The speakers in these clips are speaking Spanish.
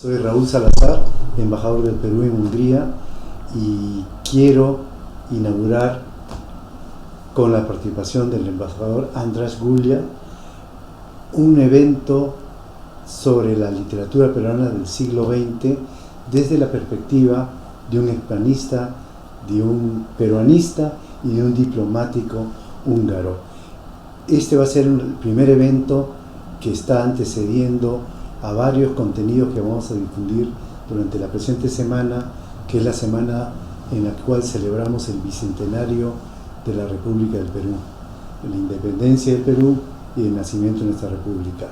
Soy Raúl Salazar, embajador del Perú en Hungría, y quiero inaugurar con la participación del embajador András Gulja un evento sobre la literatura peruana del siglo XX desde la perspectiva de un hispanista, de un peruanista y de un diplomático húngaro. Este va a ser el primer evento que está antecediendo a varios contenidos que vamos a difundir durante la presente semana, que es la semana en la cual celebramos el bicentenario de la República del Perú, la independencia del Perú y el nacimiento de nuestra República.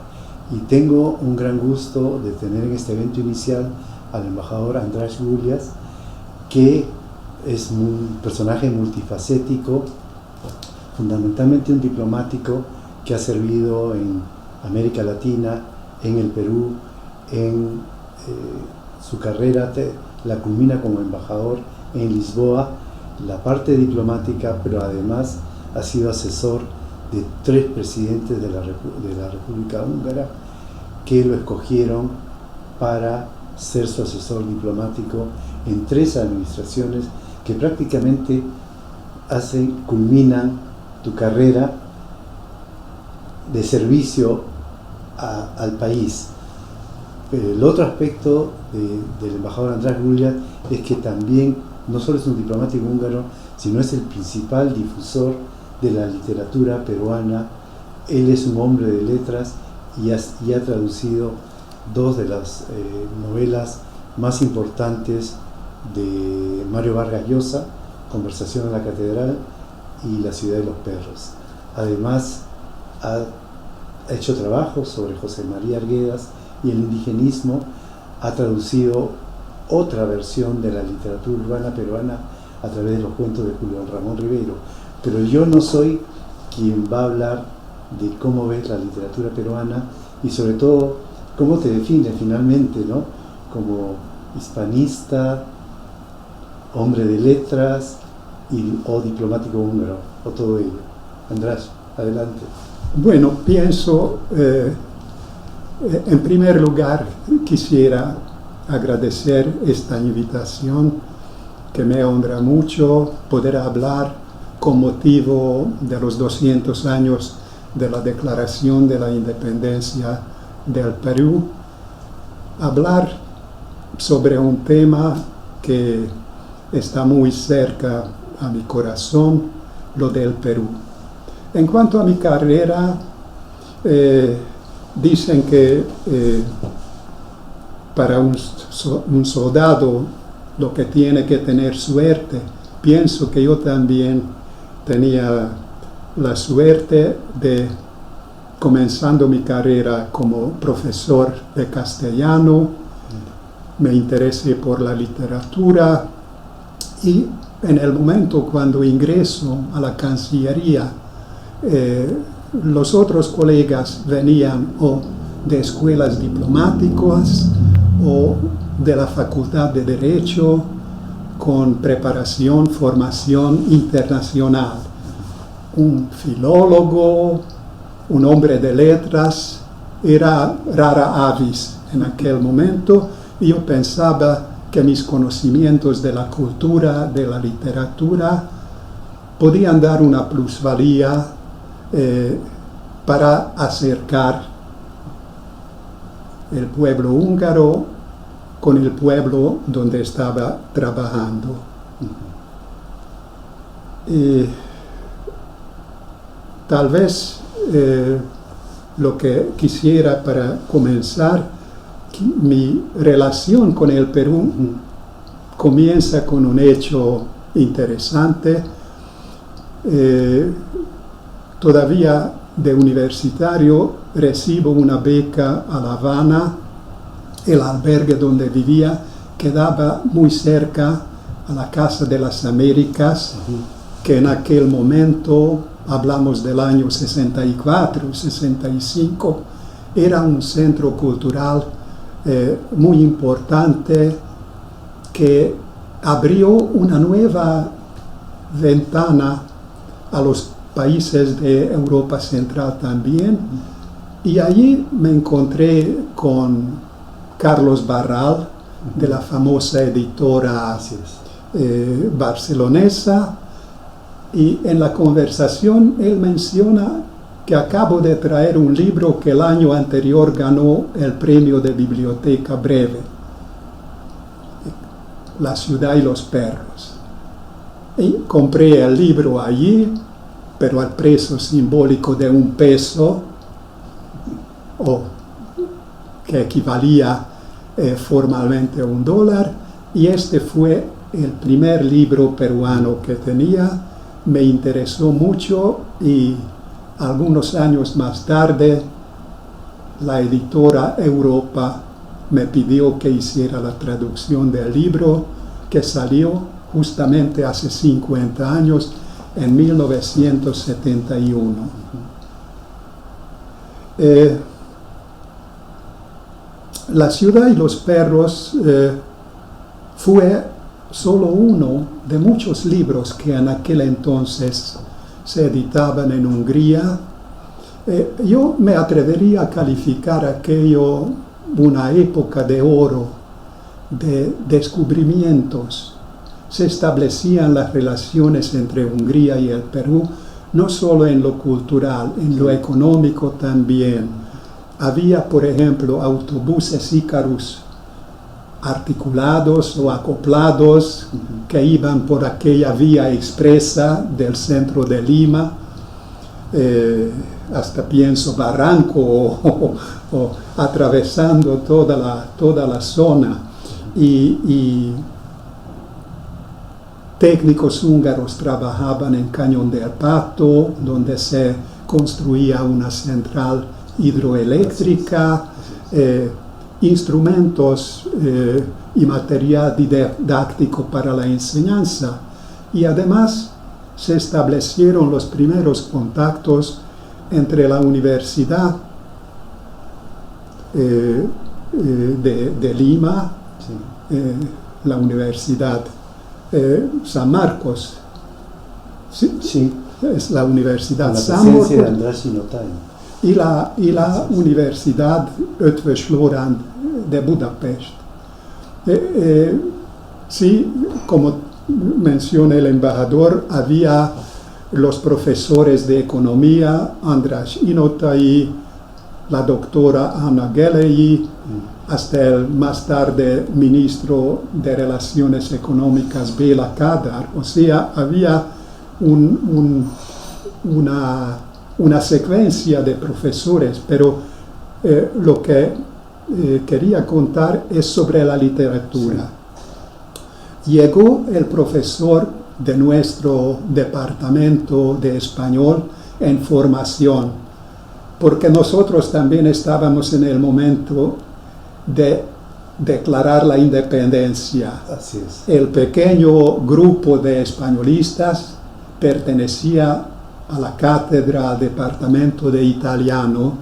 Y tengo un gran gusto de tener en este evento inicial al embajador András Gulja, que es un personaje multifacético, fundamentalmente un diplomático que ha servido en América Latina, en el Perú, en su carrera la culmina como embajador en Lisboa, la parte diplomática, pero además ha sido asesor de 3 presidentes de la República Húngara que lo escogieron para ser su asesor diplomático en 3 administraciones que prácticamente culminan tu carrera de servicio al país. Pero el otro aspecto del embajador András Gulja es que también no solo es un diplomático húngaro, sino es el principal difusor de la literatura peruana. Él es un hombre de letras y ha traducido 2 de las novelas más importantes de Mario Vargas Llosa, Conversación en la Catedral y La Ciudad de los Perros. Además, ha hecho trabajos sobre José María Arguedas y el indigenismo, ha traducido otra versión de la literatura urbana peruana a través de los cuentos de Julio Ramón Ribeiro. Pero yo no soy quien va a hablar de cómo ves la literatura peruana y sobre todo cómo te defines finalmente, ¿no? Como hispanista, hombre de letras o diplomático húngaro, o todo ello. András, adelante. Bueno, pienso, en primer lugar, quisiera agradecer esta invitación, que me honra mucho poder hablar con motivo de los 200 años de la Declaración de la Independencia del Perú, hablar sobre un tema que está muy cerca a mi corazón, lo del Perú. En cuanto a mi carrera, dicen que para un soldado lo que tiene que tener suerte. Pienso que yo también tenía la suerte de, comenzando mi carrera como profesor de castellano, me interesé por la literatura y en el momento cuando ingreso a la Cancillería, los otros colegas venían o de escuelas diplomáticas o de la Facultad de Derecho con preparación, formación internacional. Un filólogo, un hombre de letras, era rara avis en aquel momento y yo pensaba que mis conocimientos de la cultura, de la literatura, podían dar una plusvalía para acercar el pueblo húngaro con el pueblo donde estaba trabajando. Tal vez lo que quisiera para comenzar, mi relación con el Perú comienza con un hecho interesante. Todavía de universitario recibo una beca a La Habana. El albergue donde vivía quedaba muy cerca a la Casa de las Américas, que en aquel momento hablamos del año 64, 65, era un centro cultural muy importante que abrió una nueva ventana a los países de Europa Central también. Y allí me encontré con Carlos Barral, de la famosa editora barcelonesa, y en la conversación él menciona que acabo de traer un libro que el año anterior ganó el premio de biblioteca breve, La ciudad y los perros. Y compré el libro allí, pero al precio simbólico de $1, o que equivalía formalmente a $1, y este fue el primer libro peruano que tenía. Me interesó mucho y algunos años más tarde la editora Europa me pidió que hiciera la traducción del libro, que salió justamente hace 50 años, en 1971. La ciudad y los perros fue solo uno de muchos libros que en aquel entonces se editaban en Hungría. Yo me atrevería a calificar aquello una época de oro, de descubrimientos. Se establecían las relaciones entre Hungría y el Perú, no solo en lo cultural, en lo económico también. Había, por ejemplo, autobuses Icarus articulados o acoplados que iban por aquella vía expresa del centro de Lima, hasta pienso Barranco o atravesando toda la zona. Y técnicos húngaros trabajaban en Cañón del Pato, donde se construía una central hidroeléctrica, instrumentos y material didáctico para la enseñanza. Y además se establecieron los primeros contactos entre la Universidad de Lima, la Universidad San Marcos, es la Universidad San Marcos, de András Inotay, y la Universidad Eötvös Loránd de Budapest. Sí, como menciona el embajador, había los profesores de economía, András Inotay, la doctora Anna Gelei, hasta el más tarde ministro de Relaciones Económicas Béla Kádár. O sea, había una secuencia de profesores, pero lo que quería contar es sobre la literatura. Sí. Llegó el profesor de nuestro departamento de español en formación, porque nosotros también estábamos en el momento de declarar la independencia. Así es. El pequeño grupo de españolistas pertenecía a la cátedra, al departamento de italiano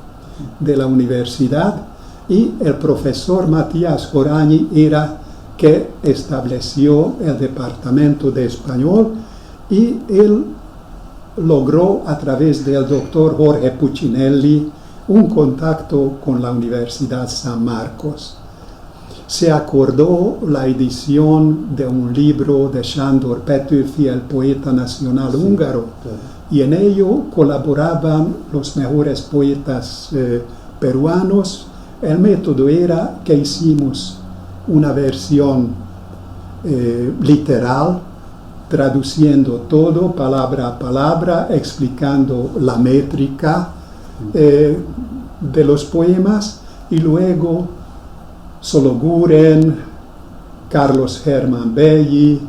de la universidad, y el profesor Matías Gorañi era que estableció el departamento de español, y él logró a través del doctor Jorge Puccinelli un contacto con la Universidad San Marcos. Se acordó la edición de un libro de Sándor Petőfi, el poeta nacional húngaro, claro. Y en ello colaboraban los mejores poetas peruanos. El método era que hicimos una versión literal, traduciendo todo palabra a palabra, explicando la métrica de los poemas, y luego Sologuren, Carlos Germán Belli,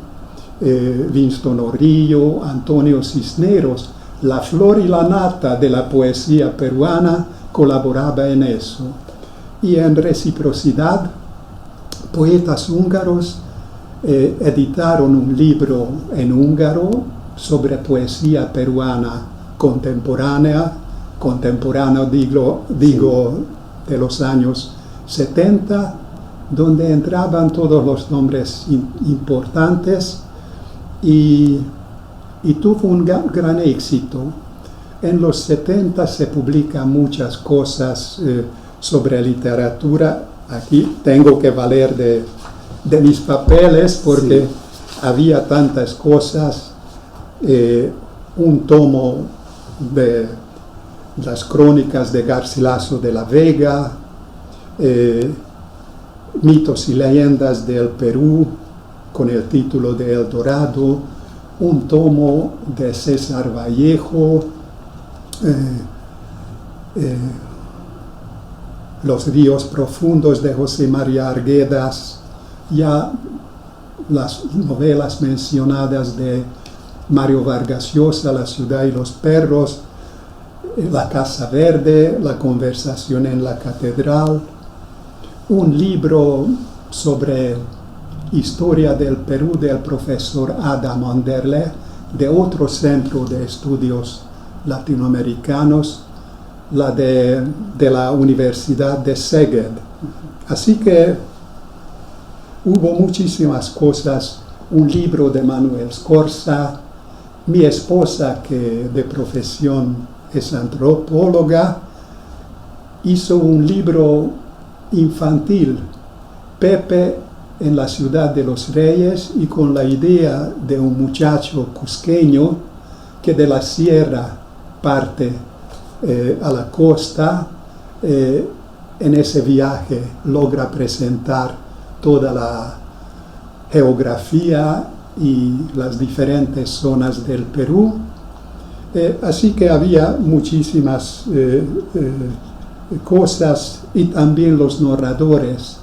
Winston Orillo, Antonio Cisneros, la flor y la nata de la poesía peruana, colaboraba en eso. Y en reciprocidad, poetas húngaros editaron un libro en húngaro sobre poesía peruana contemporáneo digo de los años 70, donde entraban todos los nombres importantes y tuvo un gran éxito. En los 70 se publican muchas cosas sobre literatura. Aquí tengo que valer de mis papeles porque había tantas cosas. Un tomo de las crónicas de Garcilaso de la Vega, mitos y leyendas del Perú con el título de El Dorado, un tomo de César Vallejo, Los ríos profundos de José María Arguedas, ya las novelas mencionadas de Mario Vargas Llosa, La ciudad y los perros, La casa verde, La conversación en la catedral, un libro sobre historia del Perú del profesor Adam Anderle, de otro centro de estudios latinoamericanos, la de la Universidad de Szeged. Así que hubo muchísimas cosas, un libro de Manuel Scorza, mi esposa, que de profesión es antropóloga, hizo un libro infantil, Pepe en la ciudad de los Reyes, y con la idea de un muchacho cusqueño que de la sierra parte a la costa, en ese viaje logra presentar toda la geografía y las diferentes zonas del Perú. Así que había muchísimas cosas, y también los narradores.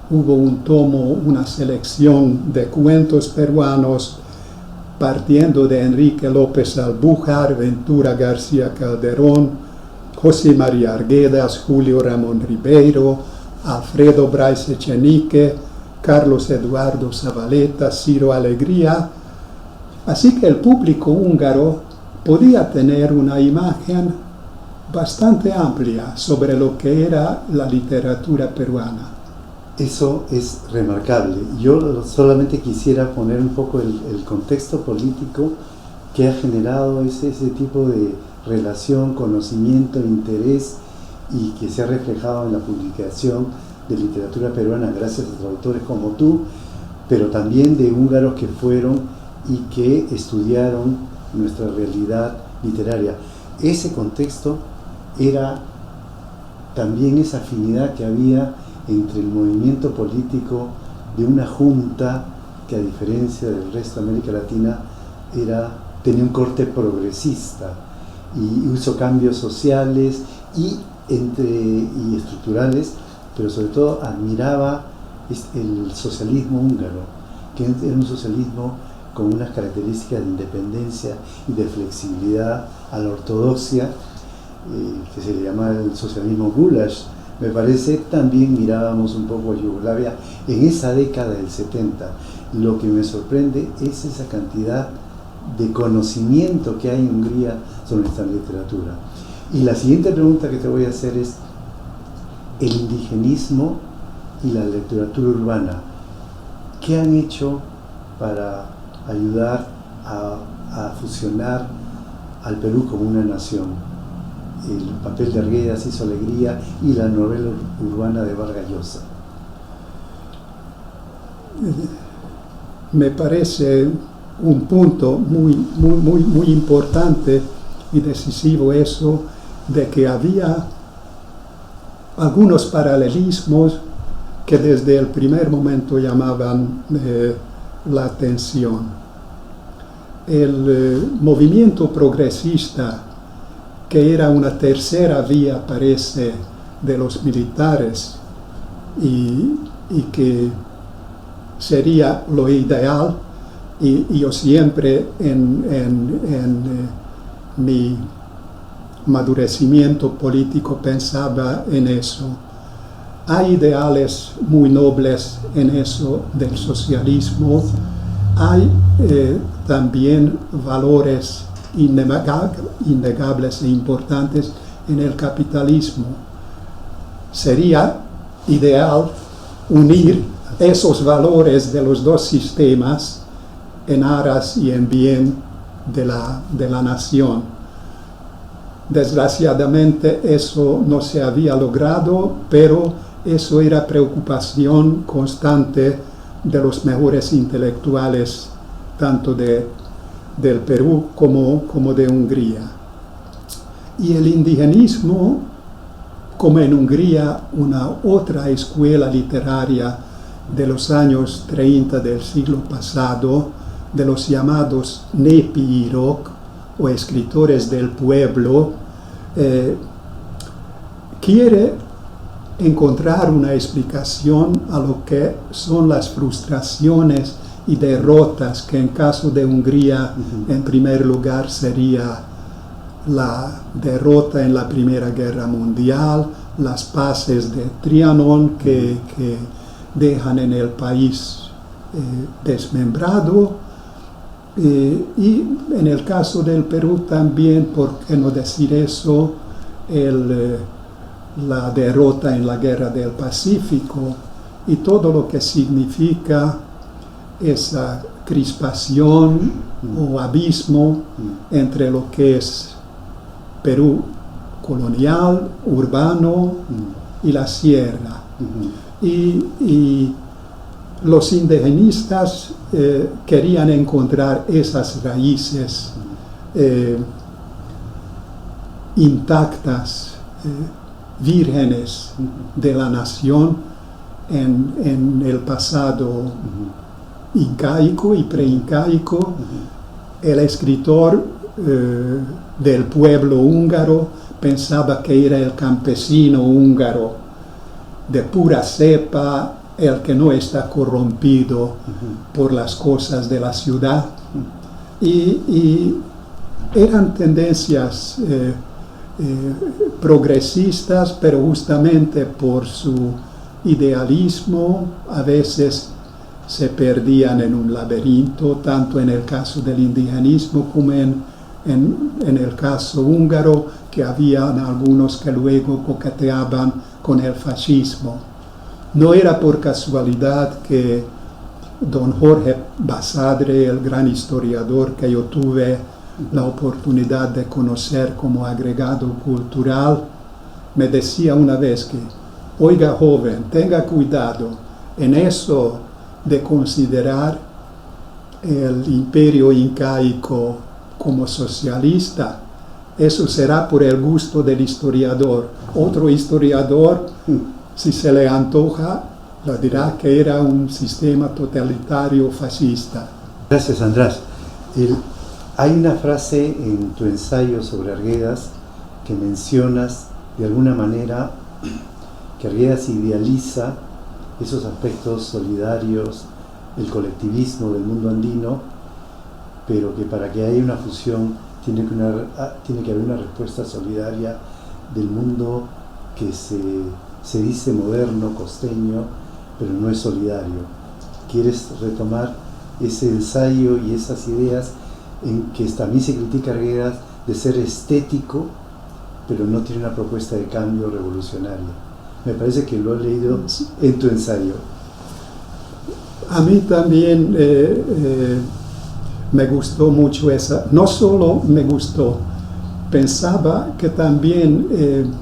Hubo un tomo, una selección de cuentos peruanos, partiendo de Enrique López Albújar, Ventura García Calderón, José María Arguedas, Julio Ramón Ribeiro, Alfredo Bryce Echenique, Carlos Eduardo Zavaleta, Ciro Alegría. Así que el público húngaro podía tener una imagen bastante amplia sobre lo que era la literatura peruana. Eso es remarcable. Yo solamente quisiera poner un poco el contexto político que ha generado ese tipo de relación, conocimiento, interés, y que se ha reflejado en la publicación de literatura peruana gracias a traductores como tú, pero también de húngaros que fueron y que estudiaron nuestra realidad literaria. Ese contexto era también esa afinidad que había entre el movimiento político de una junta que, a diferencia del resto de América Latina, tenía un corte progresista y hizo cambios sociales y estructurales, pero sobre todo admiraba el socialismo húngaro, que era un socialismo con unas características de independencia y de flexibilidad a la ortodoxia, que se le llama el socialismo Guláš. Me parece, también mirábamos un poco a Yugoslavia en esa década del 70. Lo que me sorprende es esa cantidad de conocimiento que hay en Hungría sobre esta literatura. Y la siguiente pregunta que te voy a hacer es: el indigenismo y la literatura urbana, ¿qué han hecho para ayudar a fusionar al Perú como una nación? El papel de Arguedas hizo Alegría y la novela urbana de Vargas Llosa. Me parece un punto muy importante y decisivo eso, de que había algunos paralelismos que desde el primer momento llamaban la atención. El movimiento progresista, que era una tercera vía, parece, de los militares, y que sería lo ideal, y yo siempre en mi madurecimiento político pensaba en eso. Hay ideales muy nobles en eso del socialismo, hay también valores innegables e importantes en el capitalismo. Sería ideal unir esos valores de los dos sistemas en aras y en bien de la nación. Desgraciadamente eso no se había logrado, pero eso era preocupación constante de los mejores intelectuales, tanto del Perú como de Hungría. Y el indigenismo, como en Hungría, una otra escuela literaria de los años 30 del siglo pasado, de los llamados Nepi-Írok, o escritores del pueblo, quiere encontrar una explicación a lo que son las frustraciones y derrotas que en caso de Hungría, en primer lugar, sería la derrota en la Primera Guerra Mundial, las paces de Trianon que dejan en el país desmembrado, y en el caso del Perú también, por qué no decir eso, la derrota en la Guerra del Pacífico y todo lo que significa esa crispación o abismo entre lo que es Perú colonial, urbano y la sierra. Y los indigenistas querían encontrar esas raíces intactas, vírgenes de la nación en el pasado incaico y preincaico. El escritor del pueblo húngaro pensaba que era el campesino húngaro de pura cepa, el que no está corrompido por las cosas de la ciudad. Y eran tendencias progresistas, pero justamente por su idealismo a veces se perdían en un laberinto, tanto en el caso del indigenismo como en el caso húngaro, que habían algunos que luego coqueteaban con el fascismo. No era por casualidad que don Jorge Basadre, el gran historiador que yo tuve la oportunidad de conocer como agregado cultural, me decía una vez que, oiga joven, tenga cuidado en eso de considerar el imperio incaico como socialista. Eso será por el gusto del historiador. Otro historiador, si se le antoja, le dirá que era un sistema totalitario fascista. Gracias, András. Hay una frase en tu ensayo sobre Arguedas que mencionas de alguna manera que Arguedas idealiza esos aspectos solidarios, el colectivismo del mundo andino, pero que para que haya una fusión tiene que haber una respuesta solidaria del mundo que se dice moderno, costeño, pero no es solidario. ¿Quieres retomar ese ensayo y esas ideas en que también se critica a Arguedas de ser estético, pero no tiene una propuesta de cambio revolucionaria? Me parece que lo he leído en tu ensayo. A mí también me gustó mucho esa. No solo me gustó, pensaba que también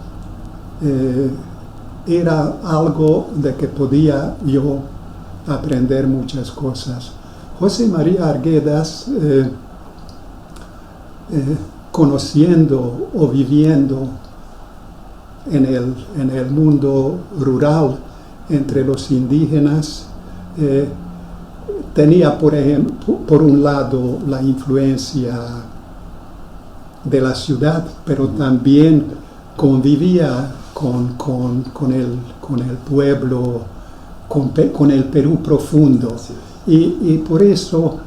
era algo de que podía yo aprender muchas cosas. José María Arguedas, conociendo o viviendo en el mundo rural entre los indígenas, tenía, por ejemplo, por un lado la influencia de la ciudad, pero también convivía con el pueblo, con el Perú profundo. Y por eso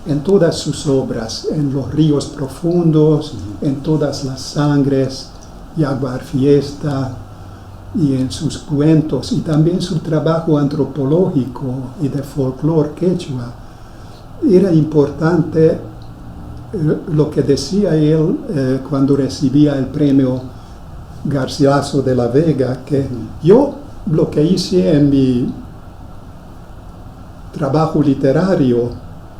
en todas sus obras, en Los ríos profundos, en Todas las sangres, Jaguar Fiesta, y en sus cuentos, y también su trabajo antropológico y de folclore quechua, era importante lo que decía él cuando recibía el premio Garcilaso de la Vega, que yo lo que hice en mi trabajo literario,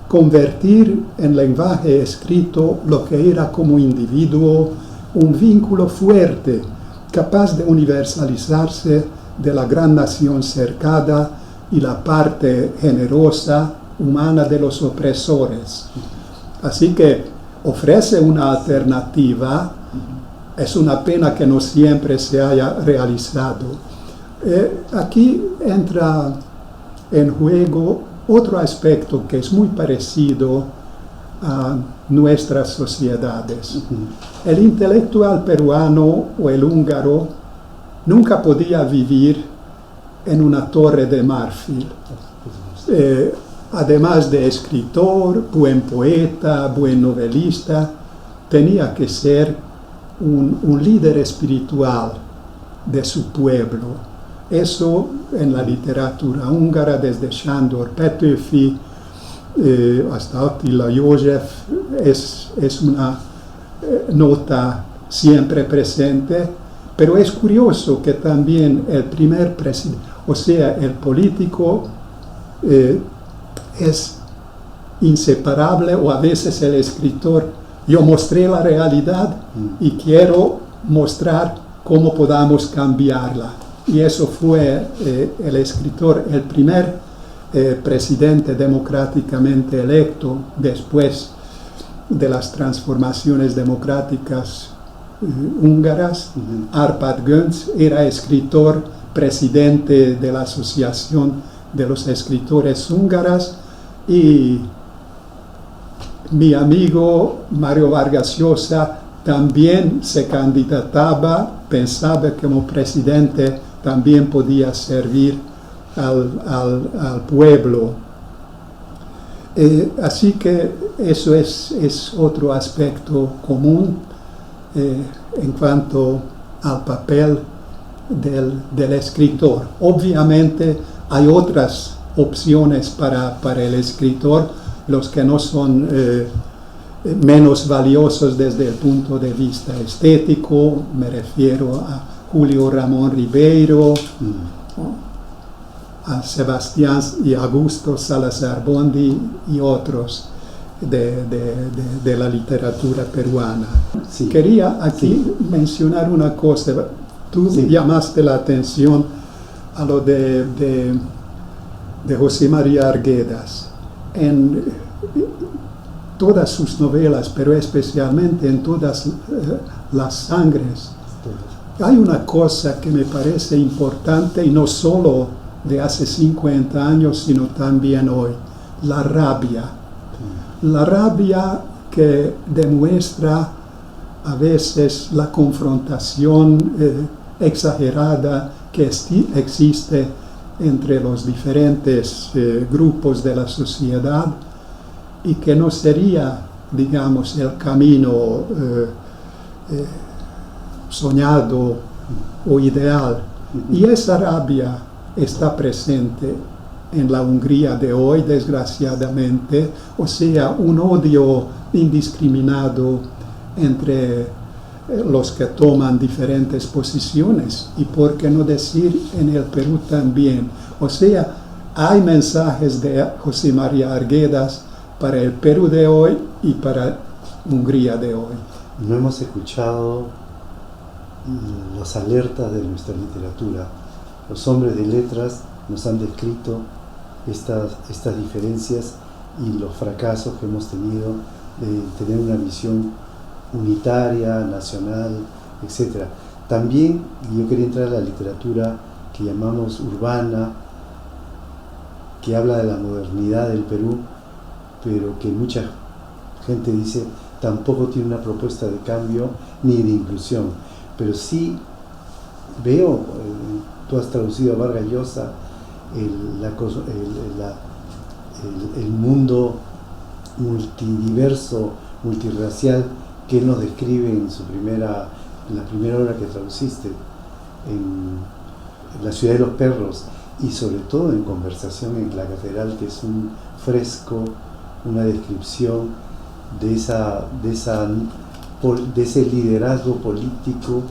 convertir en lenguaje escrito lo que era como individuo un vínculo fuerte, capaz de universalizarse de la gran nación cercada y la parte generosa, humana de los opresores. Así que ofrece una alternativa. Es una pena que no siempre se haya realizado. Aquí entra en juego otro aspecto que es muy parecido a nuestras sociedades. El intelectual peruano o el húngaro nunca podía vivir en una torre de marfil. Además de escritor, buen poeta, buen novelista, tenía que ser un líder espiritual de su pueblo. Eso en la literatura húngara, desde Sándor Petőfi hasta Attila József, es una nota siempre presente, pero es curioso que también el primer presidente, o sea, el político, es inseparable, o a veces el escritor. Yo mostré la realidad y quiero mostrar cómo podamos cambiarla. Y eso fue el escritor, el primer presidente democráticamente electo después de las transformaciones democráticas húngaras. Árpád Gönc era escritor, presidente de la Asociación de los Escritores Húngaras, y mi amigo Mario Vargas Llosa también se candidataba, pensaba que como presidente también podía servir al pueblo. Así que eso es otro aspecto común en cuanto al papel del escritor. Obviamente hay otras opciones para el escritor, los que no son menos valiosos desde el punto de vista estético. Me refiero a Julio Ramón Ribeiro, a Sebastián y Augusto Salazar Bondi y otros de la literatura peruana. Sí. Quería aquí mencionar una cosa. Tú llamaste la atención a lo de José María Arguedas. En todas sus novelas, pero especialmente en todas las sangres, hay una cosa que me parece importante, y no solo de hace 50 años, sino también hoy: la rabia. La rabia que demuestra a veces la confrontación exagerada que existe entre los diferentes grupos de la sociedad, y que no sería, digamos, el camino soñado o ideal. Y esa rabia está presente en la Hungría de hoy, desgraciadamente, o sea, un odio indiscriminado entre los que toman diferentes posiciones, y por qué no decir en el Perú también. O sea, hay mensajes de José María Arguedas para el Perú de hoy y para Hungría de hoy. No hemos escuchado las alertas de nuestra literatura. Los hombres de letras nos han descrito estas diferencias y los fracasos que hemos tenido de tener una visión unitaria, nacional, etc. También yo quería entrar a la literatura que llamamos urbana, que habla de la modernidad del Perú, pero que mucha gente dice tampoco tiene una propuesta de cambio ni de inclusión. Pero sí veo, tú has traducido a Vargas Llosa, el mundo multidiverso, multirracial, que él nos describe en la primera obra que traduciste, en La ciudad de los perros, y sobre todo en Conversación en la catedral, que es un fresco, una descripción de ese liderazgo político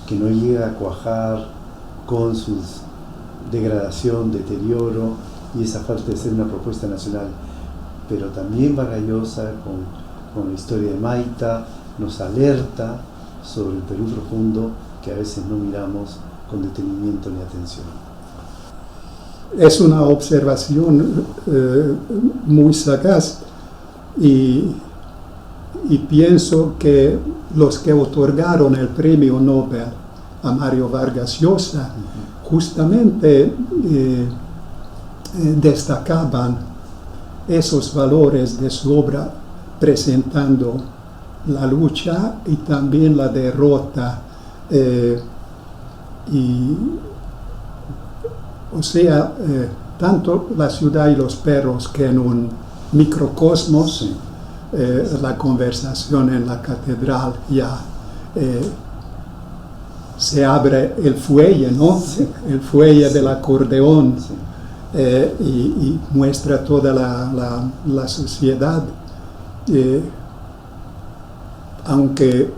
que no llega a cuajar con su degradación, deterioro y esa falta de ser una propuesta nacional. Pero también Vargas Llosa, con la historia de Maita, nos alerta sobre el Perú profundo que a veces no miramos con detenimiento ni atención. Es una observación muy sagaz y pienso que los que otorgaron el premio Nobel a Mario Vargas Llosa justamente destacaban esos valores de su obra, presentando la lucha y también la derrota. Tanto La ciudad y los perros, que en un microcosmos, Sí. La conversación en la catedral ya se abre el fuelle, ¿no? Sí. El fuelle Sí. del acordeón. Sí. Y muestra toda la sociedad, aunque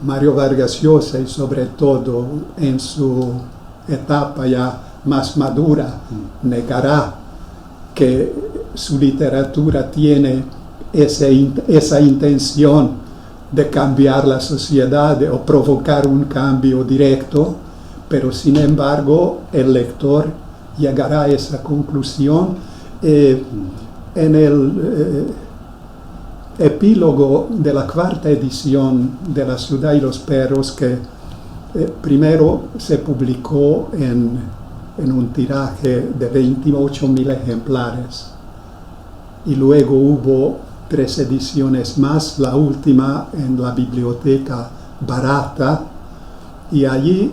Mario Vargas Llosa, y sobre todo en su etapa ya más madura, negará que su literatura tiene esa intención de cambiar la sociedad o provocar un cambio directo, pero sin embargo el lector llegará a esa conclusión. En el epílogo de la cuarta edición de La ciudad y los perros, que primero se publicó en un tiraje de 28.000 ejemplares y luego hubo 3 ediciones más, la última en la biblioteca barata, y allí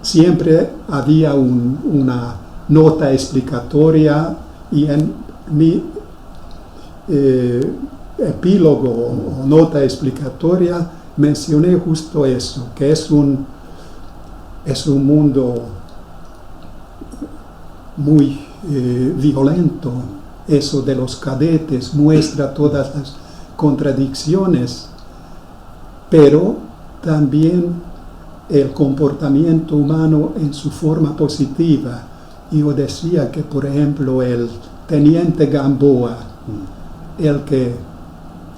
siempre había una nota explicatoria, y en mi epílogo o nota explicatoria mencioné justo eso, que es un mundo muy violento. Eso de los cadetes muestra todas las contradicciones, pero también el comportamiento humano en su forma positiva. Yo decía que, por ejemplo, el teniente Gamboa, el que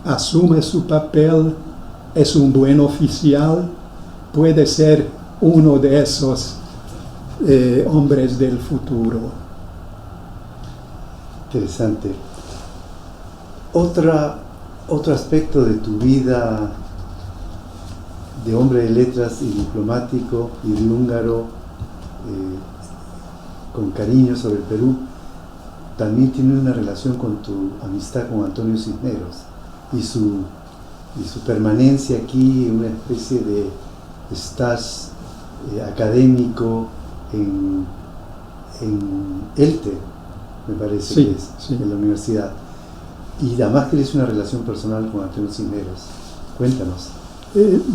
asume su papel, es un buen oficial, puede ser uno de esos hombres del futuro. Interesante. Otro aspecto de tu vida de hombre de letras y diplomático y de húngaro con cariño sobre el Perú, también tiene una relación con tu amistad con Antonio Cisneros y su permanencia aquí en una especie de stage académico en ELTE, me parece, Sí, que es, sí. en la universidad. Y además que tienes una relación personal con Antonio Cisneros. Cuéntanos.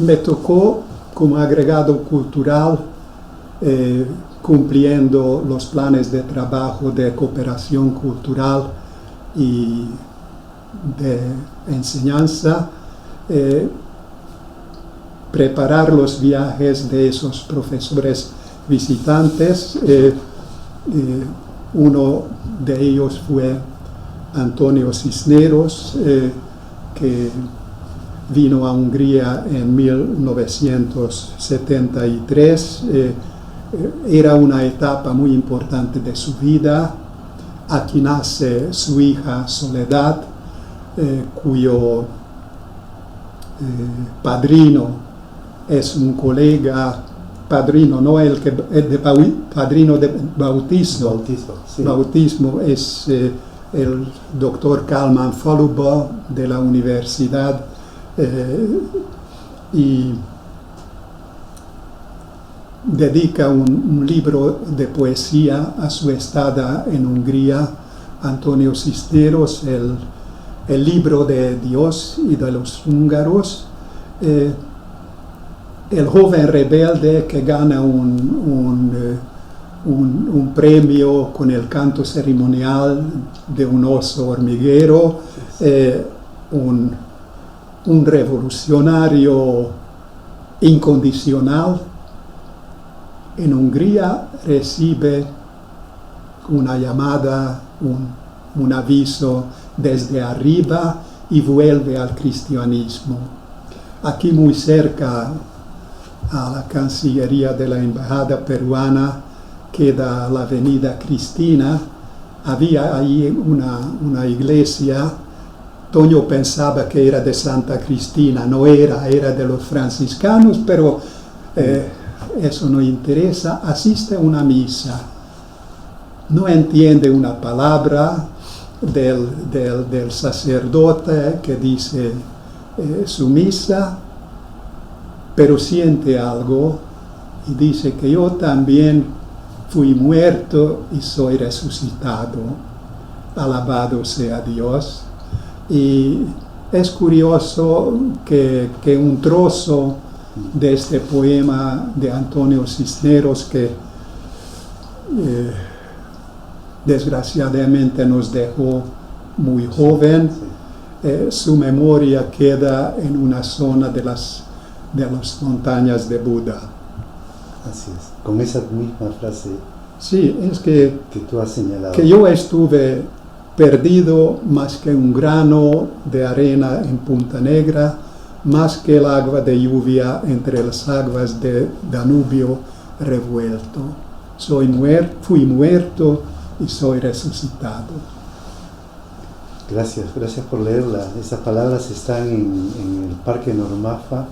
Me tocó como agregado cultural, cumpliendo los planes de trabajo de cooperación cultural y de enseñanza, preparar los viajes de esos profesores visitantes. Uno de ellos fue Antonio Cisneros, que vino a Hungría en 1973. Era una etapa muy importante de su vida. Aquí nace su hija Soledad, cuyo padrino es un colega, padrino, no el que es padrino de bautismo. Sí. Bautismo es el doctor Kalman Faluba de la universidad, y dedica un libro de poesía a su estada en Hungría. Antonio Cisneros, el libro de Dios y de los húngaros, el joven rebelde que gana un un premio con el canto ceremonial de un oso hormiguero, un revolucionario incondicional. En Hungría recibe una llamada, un aviso desde arriba y vuelve al cristianismo. Aquí muy cerca a la Cancillería de la Embajada Peruana queda la Avenida Cristina. Había ahí una iglesia. Toño pensaba que era de Santa Cristina, no era, era de los franciscanos, pero eso no interesa. Asiste a una misa, no entiende una palabra del sacerdote que dice su misa, pero siente algo y dice que yo también fui muerto y soy resucitado. Alabado sea Dios. Y es curioso que un trozo de este poema de Antonio Cisneros, que desgraciadamente nos dejó muy joven, su memoria queda en una zona de las montañas de Buda. Así es, con esa misma frase Sí, es que tú has señalado. Que yo estuve perdido más que un grano de arena en Punta Negra, más que el agua de lluvia entre las aguas de Danubio revuelto. Fui muerto y soy resucitado. Gracias por leerla. Esas palabras están en el Parque Normafa,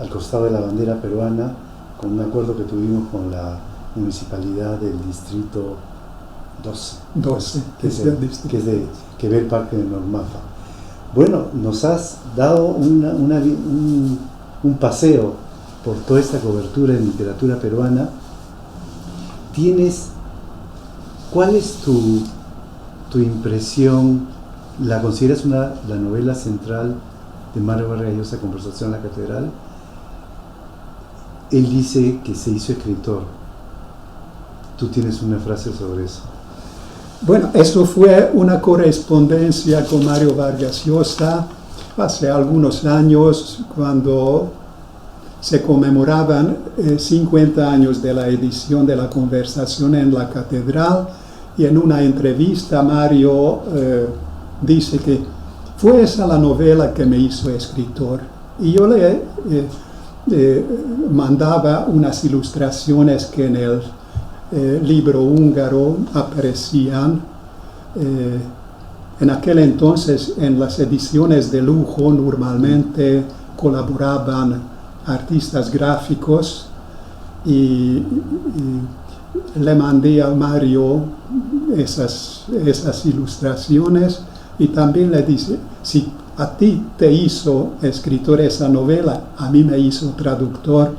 al costado de la bandera peruana, con un acuerdo que tuvimos con la municipalidad del distrito 12, que ve el Parque de Normafa. Bueno, nos has dado un paseo por toda esta cobertura en literatura peruana. ¿Cuál es tu impresión? ¿La consideras la novela central de Mario Vargas Llosa, Conversación en la Catedral? Él dice que se hizo escritor. Tú tienes una frase sobre eso. Bueno, eso fue una correspondencia con Mario Vargas Llosa hace algunos años, cuando se conmemoraban 50 años de la edición de la Conversación en la Catedral, y en una entrevista Mario dice que fue esa la novela que me hizo escritor. Y yo le mandaba unas ilustraciones que en el libro húngaro aparecían. En aquel entonces, en las ediciones de lujo, normalmente colaboraban artistas gráficos, y le mandé a Mario esas ilustraciones, y también le dije: si a ti te hizo escritor esa novela, a mí me hizo traductor.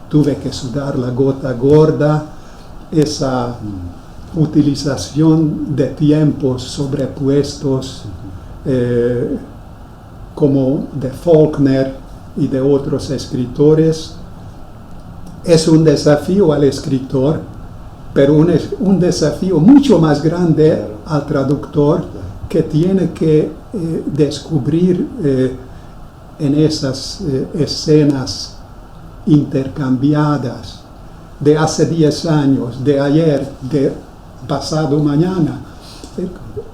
Tuve que sudar la gota gorda, esa utilización de tiempos sobrepuestos, como de Faulkner y de otros escritores. Es un desafío al escritor, pero un desafío mucho más grande al traductor, que tiene que descubrir en esas escenas intercambiadas de hace 10 años, de ayer, de pasado mañana,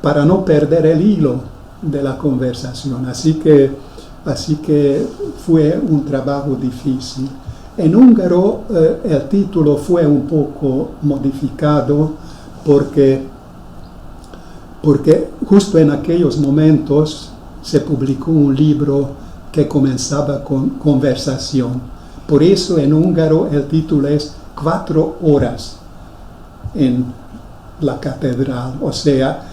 para no perder el hilo de la conversación. Así que fue un trabajo difícil. En húngaro el título fue un poco modificado porque justo en aquellos momentos se publicó un libro que comenzaba con conversación. Por eso en húngaro el título es 4 horas en la catedral, o sea,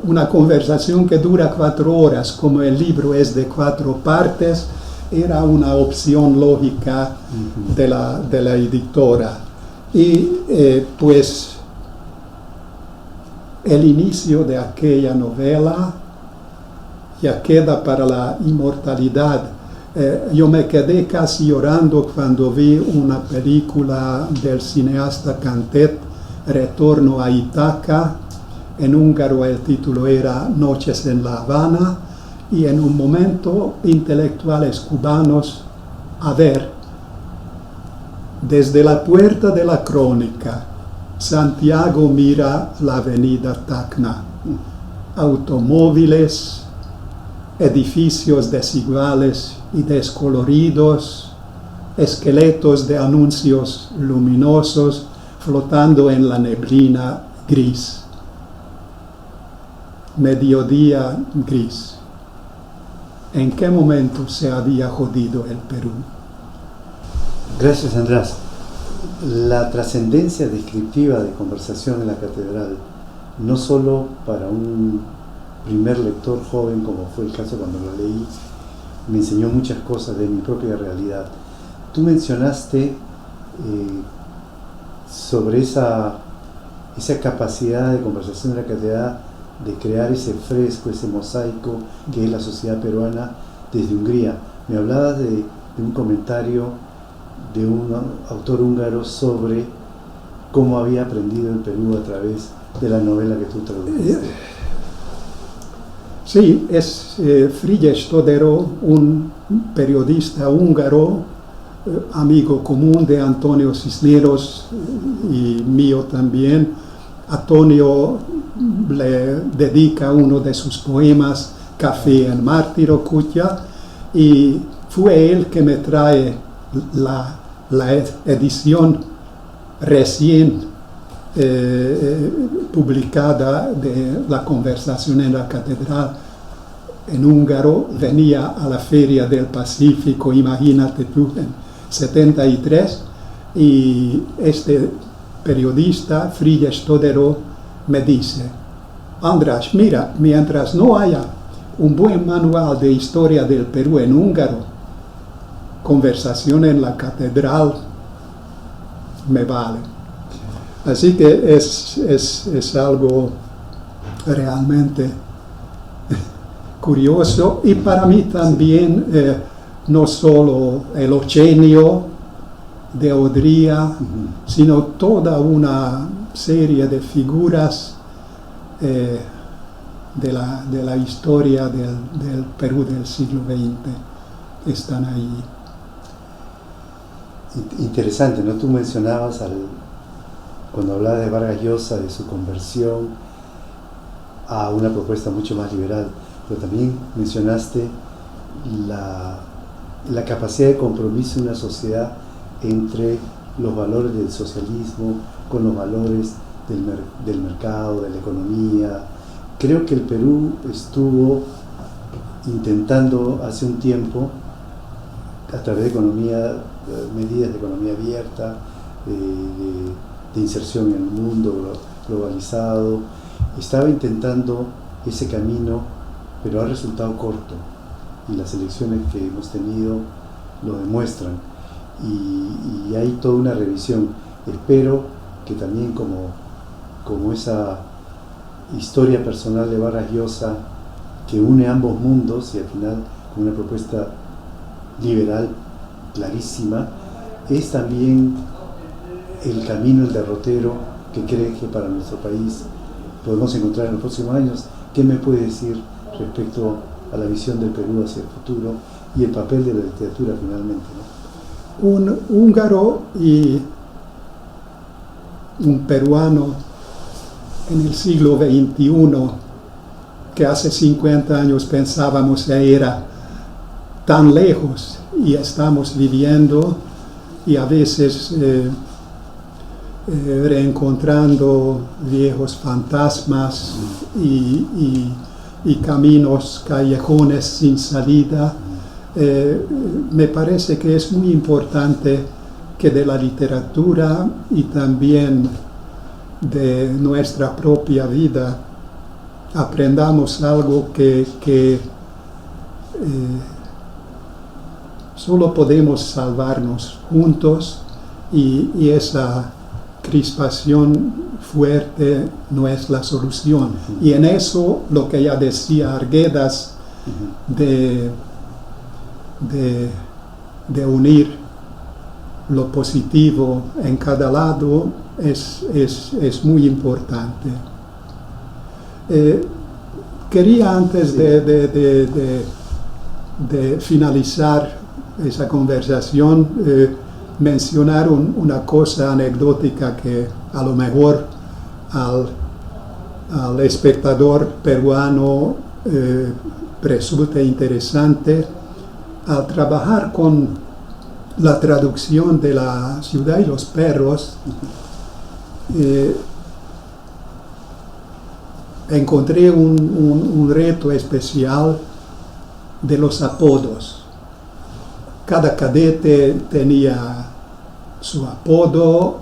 una conversación que dura 4 horas. Como el libro es de 4 partes, era una opción lógica de la editora. Y pues el inicio de aquella novela ya queda para la inmortalidad. Yo me quedé casi llorando cuando vi una película del cineasta Cantet Retorno a Ítaca. En húngaro el título era Noches en La Habana, y en un momento intelectuales cubanos, a ver, desde la puerta de la crónica, Santiago mira la avenida Tacna, automóviles, edificios desiguales y descoloridos, esqueletos de anuncios luminosos flotando en la neblina gris. Mediodía gris. ¿En qué momento se había jodido el Perú? Gracias, András. La trascendencia descriptiva de Conversación en la Catedral, no solo para un primer lector joven, como fue el caso cuando lo leí, me enseñó muchas cosas de mi propia realidad. Tú mencionaste sobre esa capacidad de Conversación en la Catedral de crear ese fresco, ese mosaico que es la sociedad peruana desde Hungría. Me hablabas de un comentario de un autor húngaro sobre cómo había aprendido el Perú a través de la novela que tú traduciste. Sí, es Frigyes Todero, un periodista húngaro, amigo común de Antonio Cisneros y mío también. Antonio le dedica uno de sus poemas, Café en Mártiro Kutya, y fue él que me trae la edición recién publicada de La Conversación en la Catedral en húngaro. Venía a la Feria del Pacífico, imagínate tú, en 73, y este periodista, Frigyes Todero, me dice: András, mira, mientras no haya un buen manual de historia del Perú en húngaro, Conversación en la Catedral me vale. Así que es algo realmente curioso, y para mí también no solo el Ocenio de Odría, sino toda una serie de figuras de la historia del Perú del siglo XX están ahí. Interesante, ¿no? Tú mencionabas cuando hablabas de Vargas Llosa, de su conversión a una propuesta mucho más liberal, pero también mencionaste la capacidad de compromiso de una sociedad entre los valores del socialismo con los valores del mercado, de la economía. Creo que el Perú estuvo intentando hace un tiempo, a través de medidas de economía abierta, de inserción en el mundo globalizado, estaba intentando ese camino, pero ha resultado corto, y las elecciones que hemos tenido lo demuestran, y hay toda una revisión. Espero que también como esa historia personal de Vargas Llosa, que une ambos mundos y al final con una propuesta liberal clarísima, es también el camino, el derrotero que cree que para nuestro país podemos encontrar en los próximos años. ¿Qué me puede decir respecto a la visión del Perú hacia el futuro y el papel de la literatura finalmente, ¿no? Un húngaro y un peruano en el siglo XXI, que hace 50 años pensábamos que era tan lejos, y estamos viviendo y a veces reencontrando viejos fantasmas y caminos, callejones sin salida. Me parece que es muy importante que de la literatura y también de nuestra propia vida aprendamos algo que solo podemos salvarnos juntos, y esa crispación fuerte no es la solución. Y en eso lo que ya decía Arguedas de unir lo positivo en cada lado es muy importante. Quería antes de finalizar esa conversación mencionar una cosa anecdótica que a lo mejor al espectador peruano resulta interesante. Al trabajar con la traducción de La ciudad y los perros, encontré un reto especial de los apodos. Cada cadete tenía su apodo,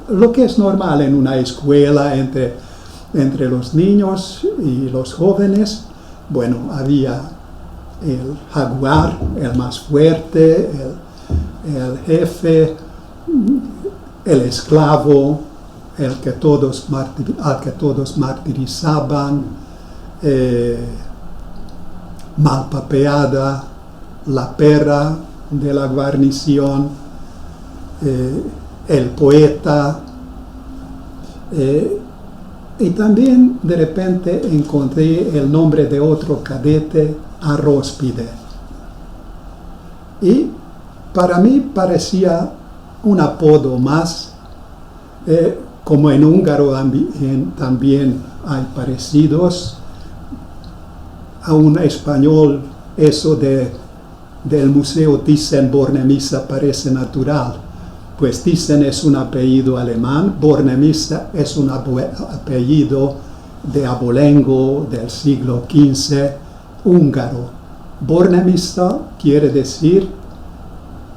lo que es normal en una escuela entre los niños y los jóvenes. Bueno, había el jaguar, el más fuerte, el jefe, el esclavo, al que todos martirizaban, Malpapeada, la perra de la guarnición, el poeta, y también de repente encontré el nombre de otro cadete, Arróspide. Y para mí parecía un apodo más, como en húngaro también hay parecidos. A un español eso del Museo Thyssen-Bornemisza parece natural, pues Thyssen es un apellido alemán, Bornemisza es un apellido de abolengo del siglo XV húngaro. Bornemisza quiere decir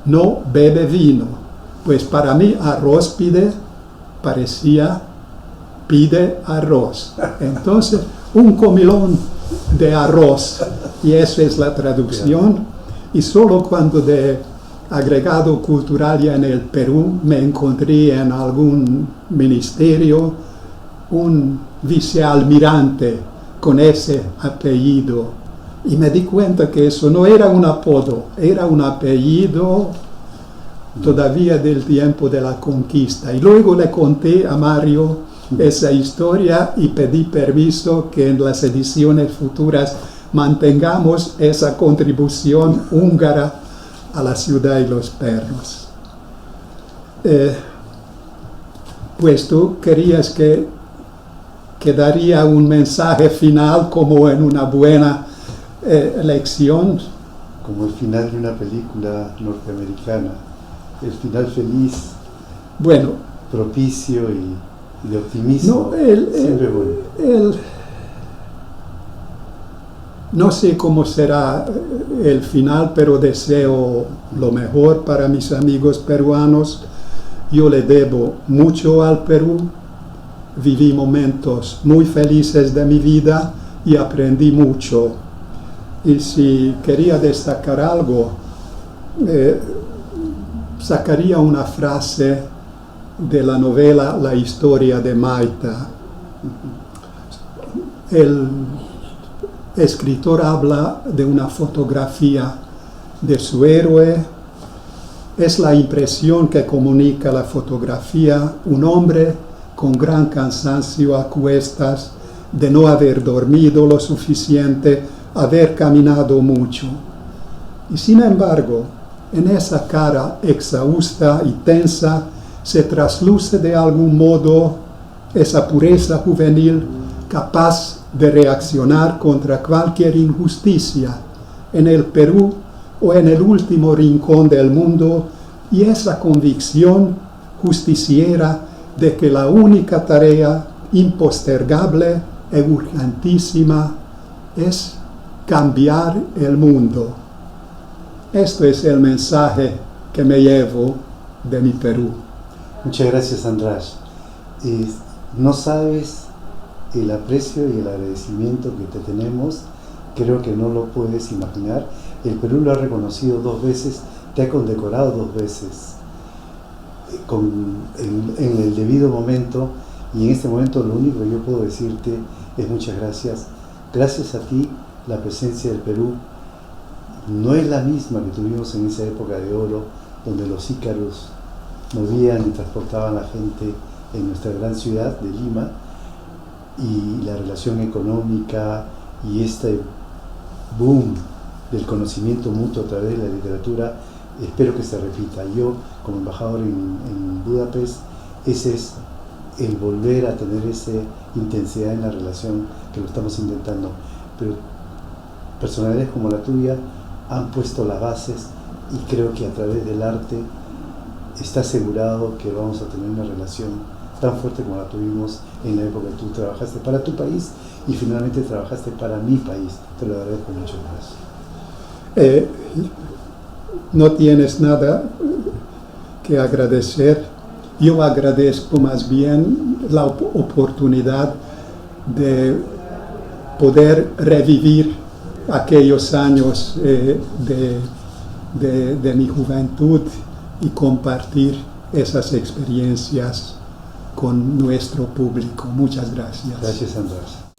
no bebe vino, pues para mí Arróspide parecía pide arroz. Entonces, un comilón de arroz, y esa es la traducción. Y solo cuando de agregado cultural ya en el Perú me encontré en algún ministerio un vicealmirante con ese apellido, y me di cuenta que eso no era un apodo, era un apellido todavía del tiempo de la conquista. Y luego le conté a Mario esa historia y pedí permiso que en las ediciones futuras mantengamos esa contribución húngara a La ciudad y los perros. Pues tú querías que daría un mensaje final como en una buena lección. Como el final de una película norteamericana, el final feliz, bueno, propicio y de optimismo, no, siempre bueno. No sé cómo será el final, pero deseo lo mejor para mis amigos peruanos. Yo le debo mucho al Perú, viví momentos muy felices de mi vida y aprendí mucho. Y si quería destacar algo, sacaría una frase de la novela La historia de Maita. El escritor habla de una fotografía de su héroe. Es la impresión que comunica la fotografía, un hombre con gran cansancio a cuestas, de no haber dormido lo suficiente, haber caminado mucho. Y sin embargo, en esa cara exhausta y tensa se trasluce de algún modo esa pureza juvenil capaz de reaccionar contra cualquier injusticia en el Perú o en el último rincón del mundo, y esa convicción justiciera de que la única tarea impostergable e urgentísima es cambiar el mundo. Esto es el mensaje que me llevo de mi Perú. Muchas gracias, András. No sabes el aprecio y el agradecimiento que te tenemos, creo que no lo puedes imaginar. El Perú lo ha reconocido 2 veces, te ha condecorado 2 veces en el debido momento, y en este momento lo único que yo puedo decirte es muchas gracias. Gracias a ti la presencia del Perú no es la misma que tuvimos en esa época de oro donde los ícaros movían y transportaban a la gente en nuestra gran ciudad de Lima, y la relación económica y este boom del conocimiento mutuo a través de la literatura, espero que se repita. Yo, como embajador en Budapest, ese es el volver a tener esa intensidad en la relación, que lo estamos intentando. Pero personalidades como la tuya han puesto las bases, y creo que a través del arte está asegurado que vamos a tener una relación tan fuerte como la tuvimos en la época que tú trabajaste para tu país y finalmente trabajaste para mi país. Te lo agradezco mucho por eso. No tienes nada que agradecer. Yo agradezco más bien la oportunidad de poder revivir aquellos años de mi juventud y compartir esas experiencias con nuestro público. Muchas gracias. Gracias, Andrés.